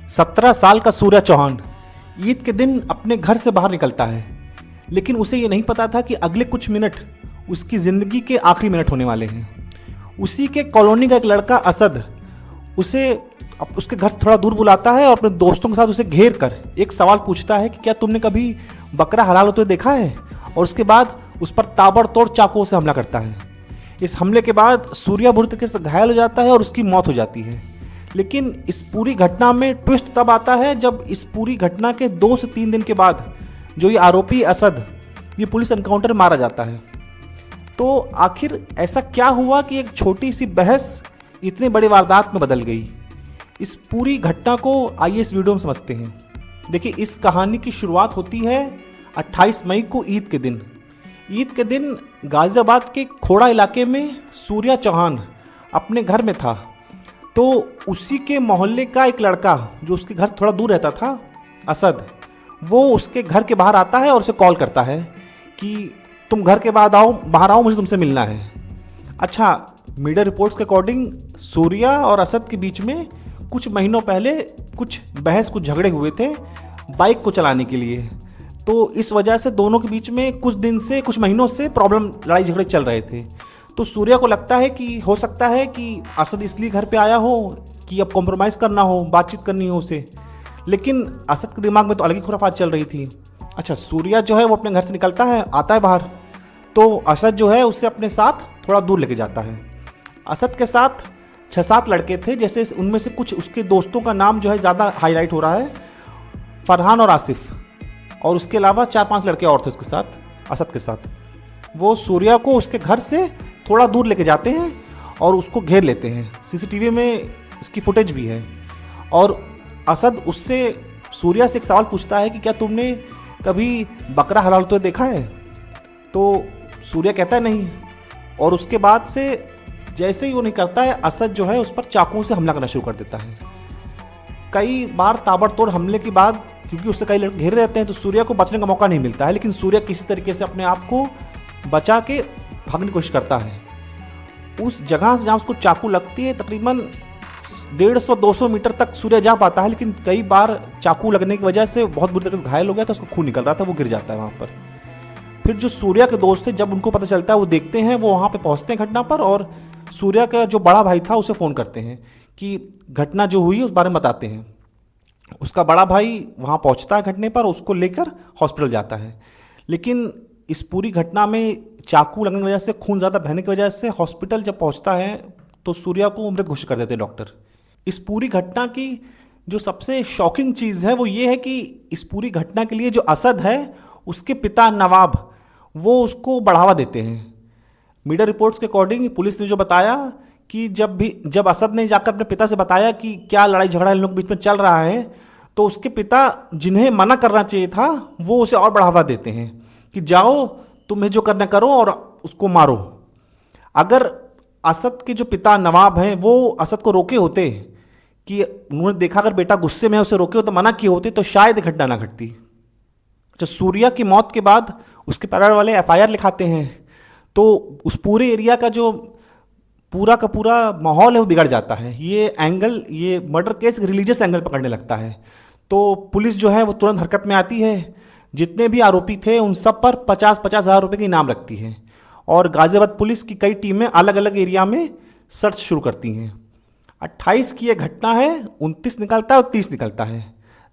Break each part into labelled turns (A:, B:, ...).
A: 17 साल का सूर्या चौहान ईद के दिन अपने घर से बाहर निकलता है, लेकिन उसे ये नहीं पता था कि अगले कुछ मिनट उसकी ज़िंदगी के आखिरी मिनट होने वाले हैं। उसी के कॉलोनी का एक लड़का असद उसे उसके घर से थोड़ा दूर बुलाता है और अपने दोस्तों के साथ उसे घेर कर एक सवाल पूछता है कि क्या तुमने कभी बकरा हलाल होते हुए देखा है, और उसके बाद उस पर ताबड़तोड़ चाकुओं से हमला करता है। इस हमले के बाद सूर्या बुरी तरीके से घायल हो जाता है और उसकी मौत हो जाती है। लेकिन इस पूरी घटना में ट्विस्ट तब आता है जब इस पूरी घटना के 2 से 3 दिन के बाद जो ये आरोपी असद ये पुलिस एनकाउंटर मारा जाता है। तो आखिर ऐसा क्या हुआ कि एक छोटी सी बहस इतनी बड़ी वारदात में बदल गई? इस पूरी घटना को आइए इस वीडियो में समझते हैं। देखिए, इस कहानी की शुरुआत होती है 28 मई को ईद के दिन। ईद के दिन गाज़ियाबाद के खोड़ा इलाके में सूर्या चौहान अपने घर में था। तो उसी के मोहल्ले का एक लड़का जो उसके घर थोड़ा दूर रहता था, असद, वो उसके घर के बाहर आता है और उसे कॉल करता है कि तुम घर के बाहर आओ, मुझे तुमसे मिलना है। अच्छा, मीडिया रिपोर्ट्स के अकॉर्डिंग सूर्या और असद के बीच में कुछ महीनों पहले कुछ झगड़े हुए थे बाइक को चलाने के लिए। तो इस वजह से दोनों के बीच में कुछ महीनों से लड़ाई झगड़े चल रहे थे। तो सूर्या को लगता है कि हो सकता है कि असद इसलिए घर पे आया हो कि अब कॉम्प्रोमाइज़ करना हो, बातचीत करनी हो उसे। लेकिन असद के दिमाग में तो अलग ही खुराफात चल रही थी। अच्छा, सूर्या जो है वो अपने घर से निकलता है, आता है बाहर, तो असद जो है उसे अपने साथ थोड़ा दूर लेके जाता है। असद के साथ 6-7 लड़के थे, जैसे उनमें से कुछ उसके दोस्तों का नाम जो है ज़्यादा हाईलाइट हो रहा है, फरहान और आसिफ, और उसके अलावा 4-5 लड़के और थे उसके साथ, असद के साथ। वो सूर्या को उसके घर से थोड़ा दूर लेके जाते हैं और उसको घेर लेते हैं। सीसीटीवी में इसकी फुटेज भी है। और असद सूर्या से एक सवाल पूछता है कि क्या तुमने कभी बकरा हलाल होते हुए देखा है? तो सूर्या कहता है नहीं। और उसके बाद से जैसे ही वो नहीं करता है, असद जो है उस पर चाकुओं से हमला करना शुरू कर देता है। कई बार ताबड़तोड़ हमले के बाद, क्योंकि उससे कई लड़के घेरे रहते हैं, तो सूर्या को बचने का मौका नहीं मिलता है। लेकिन सूर्या किसी तरीके से अपने आप को बचा के भागने की कोशिश करता है। उस जगह से जहाँ उसको चाकू लगती है तकरीबन 150-200 मीटर तक सूर्या जा पाता है, लेकिन कई बार चाकू लगने की वजह से बहुत बुरी तरीके से घायल हो गया था, उसको खून निकल रहा था, वो गिर जाता है वहाँ पर। फिर जो सूर्या के दोस्त थे, जब उनको पता चलता है, वो देखते हैं, वो वहाँ पर पहुँचते हैं घटना पर, और सूर्या का जो बड़ा भाई था उसे फ़ोन करते हैं कि घटना जो हुई उस बारे में बताते हैं। उसका बड़ा भाई वहाँ पहुँचता है घटने पर, उसको लेकर हॉस्पिटल जाता है। लेकिन इस पूरी घटना में चाकू लगने की वजह से, खून ज़्यादा बहने की वजह से हॉस्पिटल जब पहुँचता है तो सूर्या को मृत घोषित कर देते हैं डॉक्टर। इस पूरी घटना की जो सबसे शॉकिंग चीज़ है वो ये है कि इस पूरी घटना के लिए जो असद है, उसके पिता नवाब, वो उसको बढ़ावा देते हैं। मीडिया रिपोर्ट्स के अकॉर्डिंग पुलिस ने जो बताया कि जब असद ने जाकर अपने पिता से बताया कि क्या लड़ाई झगड़ा इन लोगों के बीच में चल रहा है, तो उसके पिता, जिन्हें मना करना चाहिए था, वो उसे और बढ़ावा देते हैं कि जाओ, तुम्हें जो करना करो और उसको मारो। अगर असद के जो पिता नवाब हैं वो असद को रोके होते, कि उन्होंने देखा अगर बेटा गुस्से में है उसे रोके होते, मना किए होते, तो शायद घटना ना घटती। जब सूर्या की मौत के बाद उसके परिवार वाले FIR लिखाते हैं, तो उस पूरे एरिया का जो पूरा का पूरा माहौल है वो बिगड़ जाता है। ये मर्डर केस रिलीजियस एंगल पकड़ने लगता है। तो पुलिस जो है वो तुरंत हरकत में आती है। जितने भी आरोपी थे उन सब पर 50-50 हज़ार रुपये के इनाम रखती है, और गाज़ियाबाद पुलिस की कई टीमें अलग अलग एरिया में सर्च शुरू करती हैं। 28 की यह घटना है, 29 निकलता है और 30 निकलता है।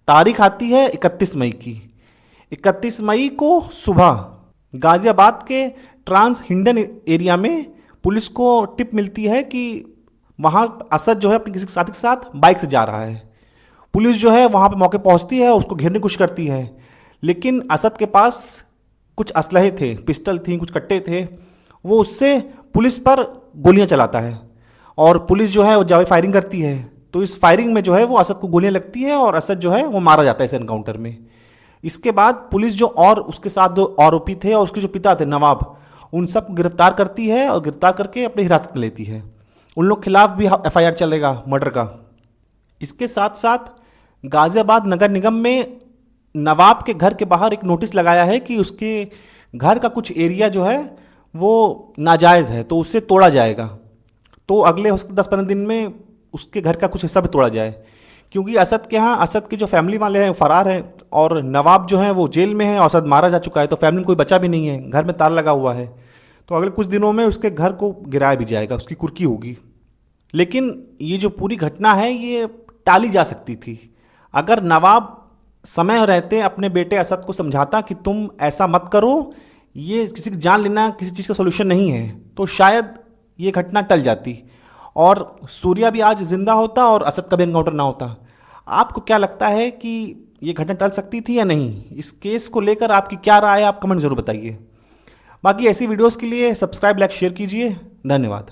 A: तारीख आती है 31 मई की। 31 मई को सुबह गाज़ियाबाद के ट्रांस हिंडन एरिया में पुलिस को टिप मिलती है कि वहाँ असद जो है अपने किसी साथी के साथ बाइक से जा रहा है। पुलिस जो है वहाँ पे मौके पहुँचती है, उसको घेरने की कोशिश करती है, लेकिन असद के पास कुछ असलहे थे, पिस्टल थी, कुछ कट्टे थे। वो उससे पुलिस पर गोलियां चलाता है और पुलिस जो है वो जावे फायरिंग करती है। तो इस फायरिंग में जो है वो असद को गोलियां लगती है और असद जो है वो मारा जाता है इस एनकाउंटर में। इसके बाद पुलिस जो और उसके साथ जो आरोपी थे और उसके जो पिता थे नवाब, उन सब गिरफ्तार करती है और गिरफ्तार करके अपनी हिरासत में लेती है। उन लोग खिलाफ भी FIR चलेगा मर्डर का। इसके साथ साथ गाज़ियाबाद नगर निगम में नवाब के घर के बाहर एक नोटिस लगाया है कि उसके घर का कुछ एरिया जो है वो नाजायज़ है, तो उससे तोड़ा जाएगा। तो अगले 10-15 दिन में उसके घर का कुछ हिस्सा भी तोड़ा जाए, क्योंकि असद के यहाँ, असद के जो फैमिली वाले हैं फरार हैं और नवाब जो है वो जेल में है और असद मारा जा चुका है, तो फैमिली में कोई बचा भी नहीं है, घर में ताला लगा हुआ है। तो अगले कुछ दिनों में उसके घर को गिराया भी जाएगा, उसकी कुर्की होगी। लेकिन ये जो पूरी घटना है ये टाली जा सकती थी अगर नवाब समय रहते अपने बेटे असद को समझाता कि तुम ऐसा मत करो, ये किसी की जान लेना किसी चीज़ का सोल्यूशन नहीं है, तो शायद ये घटना टल जाती और सूर्या भी आज जिंदा होता और असद का भी एनकाउंटर ना होता। आपको क्या लगता है कि ये घटना टल सकती थी या नहीं? इस केस को लेकर आपकी क्या राय है, आप कमेंट जरूर बताइए। बाकी ऐसी वीडियोस के लिए सब्सक्राइब, लाइक, शेयर कीजिए। धन्यवाद।